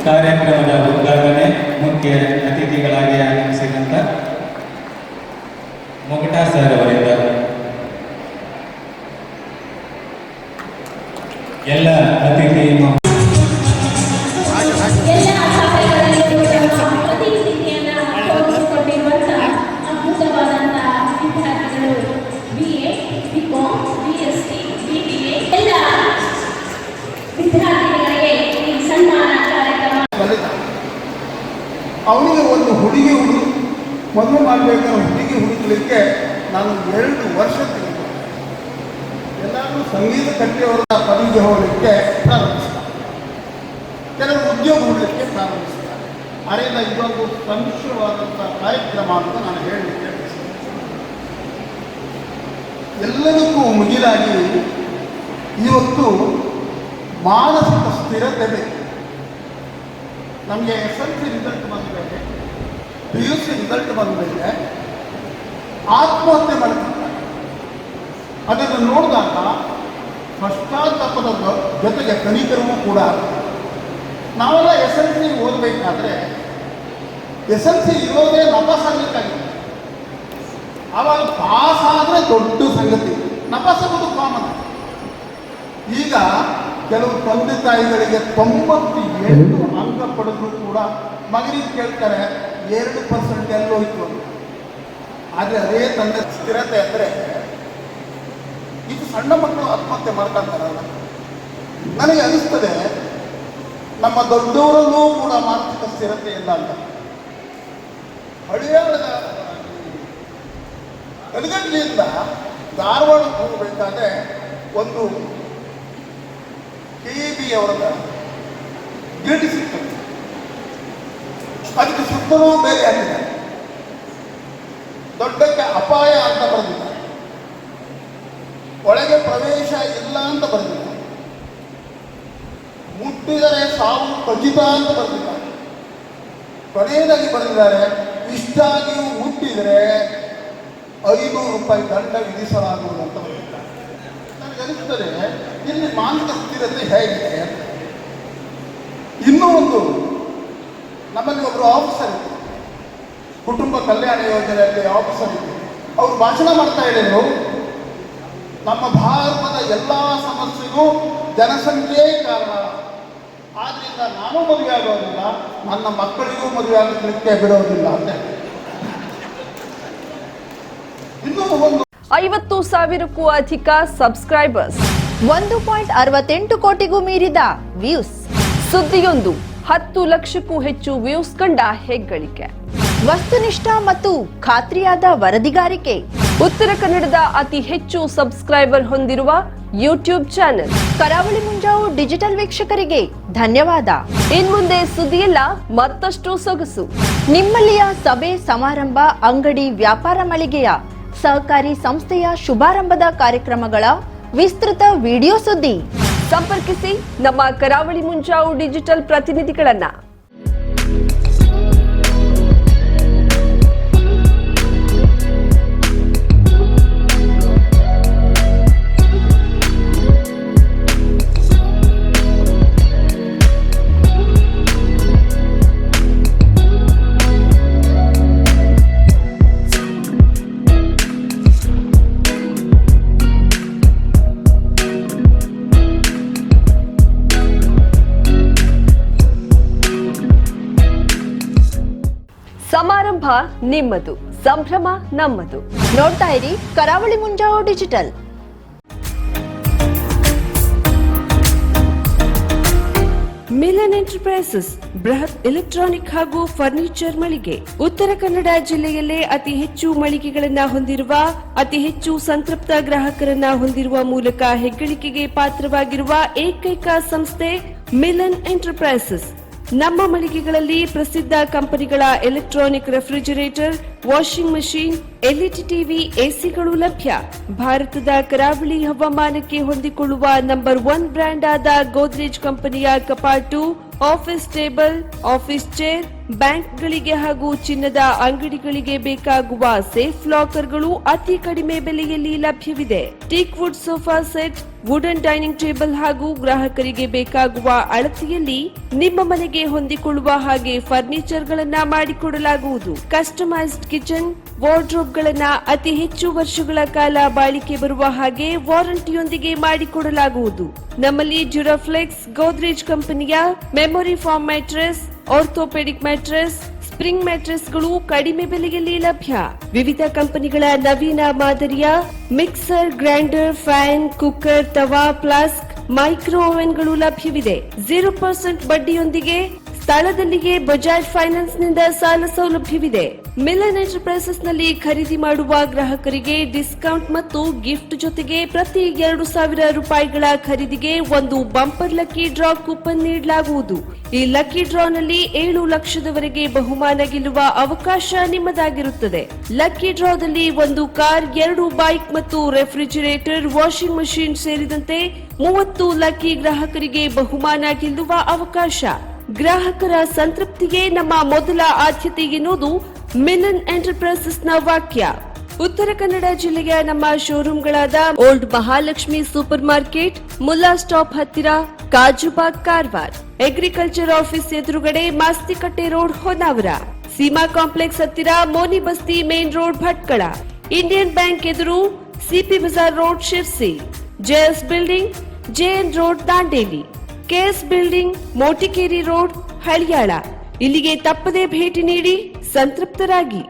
ಕಾರ್ಯಕ್ರಮದ ಉದ್ಘಾಟನೆ ಮುಖ್ಯ ಅತಿಥಿಗಳಾಗಿ ಆಗಮಿಸಿದಂಥ ಮೊಗಟಾ ಸರ್ ಅವರಿಂದ ಎಲ್ಲ ಅತಿಥಿ ಅವನಿಗೆ ಒಂದು ಹುಡುಗಿ ಮದುವೆ ಮಾಡಬೇಕಾದ್ರೆ ಹುಡುಗಿ ಹುಡುಕಲಿಕ್ಕೆ ನಾನು 2 ವರ್ಷ ತೆಗೆದು ಎಲ್ಲರೂ ಸಂಗೀತ ಕಟ್ಟೆಯವರ ಪದವಿಗೆ ಹೋಗಲಿಕ್ಕೆ ಪ್ರಾರಂಭಿಸ್ತಾರೆ, ಕೆಲವರು ಉದ್ಯೋಗ ಹುಡಲಿಕ್ಕೆ ಪ್ರಾರಂಭಿಸ್ತಾರೆ. ಅದರಿಂದ ಇದೊಂದು ಸಂಶಯವಾದಂಥ ಕಾರ್ಯಕ್ರಮ ಅಂತ ನಾನು ಹೇಳಲಿಕ್ಕೆ ಎಲ್ಲದಕ್ಕೂ ಮುಗಿಲಾಗಿ ಇವತ್ತು ಮಾನಸಿಕ ಸ್ಥಿರತೆ ಬೇಕು. ನಮಗೆ SSLC ರಿಸಲ್ಟ್ ಬಂದ ಮೇಲೆ PUC ರಿಸಲ್ಟ್ ಬಂದ ಮೇಲೆ ಆತ್ಮಹತ್ಯೆ ಮಾಡ್ತಾರೆ. ಅದನ್ನು ನೋಡಿದಾಗ ಪಶ್ಚಾತ್ತಾಪದ ಜೊತೆಗೆ ಕನಿಕರವೂ ಕೂಡ ನಾವೆಲ್ಲ SSLC ಓದಬೇಕಾದ್ರೆ SSLC ಇರೋದೇ ನಪಾಸಾಗಲಿಕ್ಕಾಗಿದೆ. ಆವಾಗ ಪಾಸ್ ಆದರೆ ದೊಡ್ಡ ಸಂಗತಿ, ನಪಾಸಾಗೋದು ಕಾಮನ್. ಈಗ ಕೆಲವು ತಂದೆ ತಾಯಿಗಳಿಗೆ 98 ಅಂಕ ಪಡೆದ್ರು ಕೂಡ ಮಗನಿಗೆ ಕೇಳ್ತಾರೆ 2% ಎಲ್ಲೋಯ್ತು ಅಂತ. ಆದರೆ ಅದೇ ತಂದೆ ಸ್ಥಿರತೆ ಅಂದರೆ ಇದು ಸಣ್ಣ ಮಕ್ಕಳು ಆತ್ಮಹತ್ಯೆ ಮಾಡ್ಕೊಂತಾರಲ್ಲ, ನನಗೆ ಅನಿಸ್ತದೆ ನಮ್ಮ ದೊಡ್ಡವರಲ್ಲೂ ಕೂಡ ಮಾನಸಿಕ ಸ್ಥಿರತೆ ಇಲ್ಲ ಅಂತ. ಹಳಿಯಾಳದ ಕಲಗಂಜಿಯಿಂದ ಧಾರವಾಡಕ್ಕೆ ಹೋಗಬೇಕಾದ್ರೆ ಒಂದು KEB ಅವರದ ಗ್ರಿಡ್ ಸಿಗ್ತದೆ, ಅದಕ್ಕೆ ಸುತ್ತಲೂ ಬೇರೆ ಆಗಿದೆ, ದೊಡ್ಡಕ್ಕೆ ಅಪಾಯ ಅಂತ ಬರೆದಿದ್ದಾರೆ, ಒಳಗೆ ಪ್ರವೇಶ ಇಲ್ಲ ಅಂತ ಬರೆದಿದ್ದಾರೆ, ಮುಟ್ಟಿದರೆ ಸಾವು ಖಚಿತ ಅಂತ ಬರೆದಿದ್ದಾರೆ, ಕೊನೆಯದಾಗಿ ಬರೆದಿದ್ದಾರೆ ಇಷ್ಟಾಗಿಯೂ ಮುಟ್ಟಿದರೆ 500 ರೂಪಾಯಿ ದಂಡ ವಿಧಿಸಲಾಗುವುದು ಅಂತ ಬರೆದಿದ್ದಾರೆ. ನನಗನಿಸುತ್ತದೆ ಇಲ್ಲಿ ಮಾನಸಿಕ ಸ್ಥಿರತೆ ಹೇಗಿದೆ. ಇನ್ನೂ ಒಂದು, ನಮ್ಮಲ್ಲಿ ಒಬ್ಬರು ಆಫೀಸರ್ ಇತ್ತು, ಕುಟುಂಬ ಕಲ್ಯಾಣ ಯೋಜನೆಯಲ್ಲಿ ಆಫೀಸರ್ ಇತ್ತು. ಅವರು ಭಾಷಣ ಮಾಡ್ತಾ ಹೇಳಿದರು, ನಮ್ಮ ಭಾರತದ ಎಲ್ಲ ಸಮಸ್ಯೆಗೂ ಜನಸಂಖ್ಯೆ ಕಾರಣ, ಆದ್ರಿಂದ ನಾನು ಮದುವೆ ಆಗೋದಿಲ್ಲ, ನನ್ನ ಮಕ್ಕಳಿಗೂ ಮದುವೆ ಆಗಲಿಕ್ಕೆ ಬಿಡೋದಿಲ್ಲ ಅಂತ. ಇನ್ನೂ ಒಂದು 50,000ಕ್ಕೂ ಅಧಿಕ ಸಬ್ಸ್ಕ್ರೈಬರ್ಸ್, 1.68 ಕೋಟಿಗೂ ಮೀರಿದ ವ್ಯೂಸ್, ಸುದ್ದಿಯೊಂದು 10 ಲಕ್ಷಕ್ಕೂ ಹೆಚ್ಚು ವ್ಯೂಸ್ ಕಂಡ ಹೆಗ್ಗಳಿಕೆ, ವಸ್ತುನಿಷ್ಠ ಮತ್ತು ಖಾತ್ರಿಯಾದ ವರದಿಗಾರಿಕೆ, ಉತ್ತರ ಕನ್ನಡದ ಅತಿ ಹೆಚ್ಚು ಸಬ್ಸ್ಕ್ರೈಬರ್ ಹೊಂದಿರುವ ಯೂಟ್ಯೂಬ್ ಚಾನೆಲ್. ಕರಾವಳಿ ಮುಂಜಾವು ಡಿಜಿಟಲ್ ವೀಕ್ಷಕರಿಗೆ ಧನ್ಯವಾದ. ಇನ್ಮುಂದೆ ಸುದ್ದಿಯಲ್ಲ ಮತ್ತಷ್ಟು ಸೊಗಸು. ನಿಮ್ಮಲ್ಲಿಯ ಸಭೆ ಸಮಾರಂಭ, ಅಂಗಡಿ ವ್ಯಾಪಾರ ಮಳಿಗೆಯ ಸಹಕಾರಿ ಸಂಸ್ಥೆಯ ಶುಭಾರಂಭದ ಕಾರ್ಯಕ್ರಮಗಳ ವಿಸ್ತೃತ ವಿಡಿಯೋ ಸುದ್ದಿ. ಸಂಪರ್ಕಿಸಿ ನಮ್ಮ ಕರಾವಳಿ ಮುಂಜಾವು ಡಿಜಿಟಲ್ ಪ್ರತಿನಿಧಿಗಳನ್ನ. ಸಮಾರಂಭ ನಿಮ್ಮದು, ಸಂಭ್ರಮ ನಮ್ಮದು. ನೋಡ್ತಾ ಇರಿ ಕರಾವಳಿ ಮುಂಜಾವು ಡಿಜಿಟಲ್. ಮಿಲನ್ ಎಂಟರ್ಪ್ರೈಸಸ್ ಬೃಹತ್ ಎಲೆಕ್ಟ್ರಾನಿಕ್ ಹಾಗೂ ಫರ್ನಿಚರ್ ಮಳಿಗೆ. ಉತ್ತರ ಕನ್ನಡ ಜಿಲ್ಲೆಯಲ್ಲೇ ಅತಿ ಹೆಚ್ಚು ಮಳಿಗೆಗಳನ್ನ ಹೊಂದಿರುವ, ಅತಿ ಹೆಚ್ಚು ಸಂತೃಪ್ತ ಗ್ರಾಹಕರನ್ನ ಹೊಂದಿರುವ ಮೂಲಕ ಹೆಗ್ಗಳಿಕೆಗೆ ಪಾತ್ರವಾಗಿರುವ ಏಕೈಕ ಸಂಸ್ಥೆ ಮಿಲನ್ ಎಂಟರ್ಪ್ರೈಸಸ್. ನಮ್ಮ ಮಳಿಗೆಗಳಲ್ಲಿ ಪ್ರಸಿದ್ಧ ಕಂಪನಿಗಳ electronic refrigerator, washing machine, LED TV, ಎಸಿಗಳು ಲಭ್ಯ. ಭಾರತದ ಕರಾವಳಿ ಹವಾಮಾನಕ್ಕೆ ಹೊಂದಿಕೊಳ್ಳುವ ನಂಬರ್ 1 ಬ್ರ್ಯಾಂಡ್ ಆದ ಗೋದ್ರೇಜ್ ಕಂಪನಿಯ ಕಪಾಟು, ಆಫೀಸ್ ಟೇಬಲ್, ಆಫೀಸ್ ಚೇರ್, ಬ್ಯಾಂಕ್ಗಳಿಗೆ ಹಾಗೂ ಚಿನ್ನದ ಅಂಗಡಿಗಳಿಗೆ ಬೇಕಾಗುವ ಸೇಫ್ ಲಾಕರ್ಗಳು ಅತಿ ಕಡಿಮೆ ಬೆಲೆಯಲ್ಲಿ ಲಭ್ಯವಿದೆ. Teak wood sofa set, wooden dining table ಹಾಗೂ ಗ್ರಾಹಕರಿಗೆ ಬೇಕಾಗುವ ಅಳತೆಯಲ್ಲಿ ನಿಮ್ಮ ಮನೆಗೆ ಹೊಂದಿಕೊಳ್ಳುವ ಹಾಗೆ ಫರ್ನಿಚರ್ ಗಳನ್ನ ಮಾಡಿಕೊಡಲಾಗುವುದು. ಕಸ್ಟಮೈಸ್ಡ್ ಕಿಚನ್, ವಾರ್ಡ್ರೋಬ್ ಗಳನ್ನ ಅತಿ ಹೆಚ್ಚು ವರ್ಷಗಳ ಕಾಲ ಬಾಳಿಕೆ ಬರುವ ಹಾಗೆ ವಾರಂಟಿಯೊಂದಿಗೆ ಮಾಡಿಕೊಡಲಾಗುವುದು. ನಮ್ಮಲ್ಲಿ ಡ್ಯೂರಾಫ್ಲೆಕ್ಸ್, ಗೋದ್ರೇಜ್ ಕಂಪನಿಯ memory foam mattress, orthopaedic mattress, spring ಮ್ಯಾಟ್ರೆಸ್ಗಳು ಕಡಿಮೆ ಬೆಲೆಯಲ್ಲಿ ಲಭ್ಯ. ವಿವಿಧ ಕಂಪನಿಗಳ ನವೀನ ಮಾದರಿಯ mixer, grinder, fan, cooker, tawa, flask, micro ಓವೆನ್ಗಳು ಲಭ್ಯವಿದೆ. 0% ಬಡ್ಡಿಯೊಂದಿಗೆ ಸ್ಥಳದಲ್ಲಿಯೇ ಬಜಾಜ್ ಫೈನಾನ್ಸ್ ನಿಂದ ಸಾಲ ಸೌಲಭ್ಯವಿದೆ. ಮಿಲನ್ ಎಂಟರ್ಪ್ರೈಸಸ್ ನಲ್ಲಿ ಖರೀದಿ ಮಾಡುವ ಗ್ರಾಹಕರಿಗೆ ಡಿಸ್ಕೌಂಟ್ ಮತ್ತು ಗಿಫ್ಟ್ ಜೊತೆಗೆ ಪ್ರತಿ 2,000 ರೂಪಾಯಿಗಳ ಖರೀದಿಗೆ ಒಂದು ಬಂಪರ್ ಲಕ್ಕಿ ಡ್ರಾ ಕೂಪನ್ ನೀಡಲಾಗುವುದು. ಈ ಲಕ್ಕಿ ಡ್ರಾನಲ್ಲಿ 7 ಲಕ್ಷದವರೆಗೆ ಬಹುಮಾನ ಗೆಲ್ಲುವ ಅವಕಾಶ ನಿಮ್ಮದಾಗಿರುತ್ತದೆ. ಲಕ್ಕಿ ಡ್ರಾದಲ್ಲಿ 1 ಕಾರ್, 2 ಬೈಕ್ ಮತ್ತು ರೆಫ್ರಿಜಿರೇಟರ್, ವಾಷಿಂಗ್ ಮಷೀನ್ ಸೇರಿದಂತೆ 30 ಲಕ್ಕಿ ಗ್ರಾಹಕರಿಗೆ ಬಹುಮಾನ ಗೆಲ್ಲುವ ಅವಕಾಶ. ಗ್ರಾಹಕರ ಸಂತೃಪ್ತಿಗೆ ನಮ್ಮ ಮೊದಲ ಆದ್ಯತೆ ಎನ್ನುವುದು ಮಿಲನ್ ಎಂಟರ್ಪ್ರೈಸಸ್ನ ವಾಕ್ಯ. ಉತ್ತರ ಕನ್ನಡ ಜಿಲ್ಲೆಯ ನಮ್ಮ ಶೋರೂಮ್ಗಳಾದ old Mahalakshmi super market, Mulla stop ಹತ್ತಿರ, ಕಾಜುಬಾಗ್, ಕಾರವಾರ, ಅಗ್ರಿಕಲ್ಚರ್ ಆಫೀಸ್ ಎದುರುಗಡೆ, ಮಾಸ್ತಿಕಟ್ಟೆ ರೋಡ್, ಹೊನ್ನಾವರ, ಸೀಮಾ ಕಾಂಪ್ಲೆಕ್ಸ್ ಹತ್ತಿರ, Moni Basti main road, Bhatkal, Indian bank ಎದುರು, CP Bazar road, Sirsi, JS building, JN road, Dandeli, KS building, Motikeri road, Haliyal. ಇಲ್ಲಿಗೆ ತಪ್ಪದೇ ಭೇಟಿ ನೀಡಿ ಸಂತೃಪ್ತರಾಗಿ.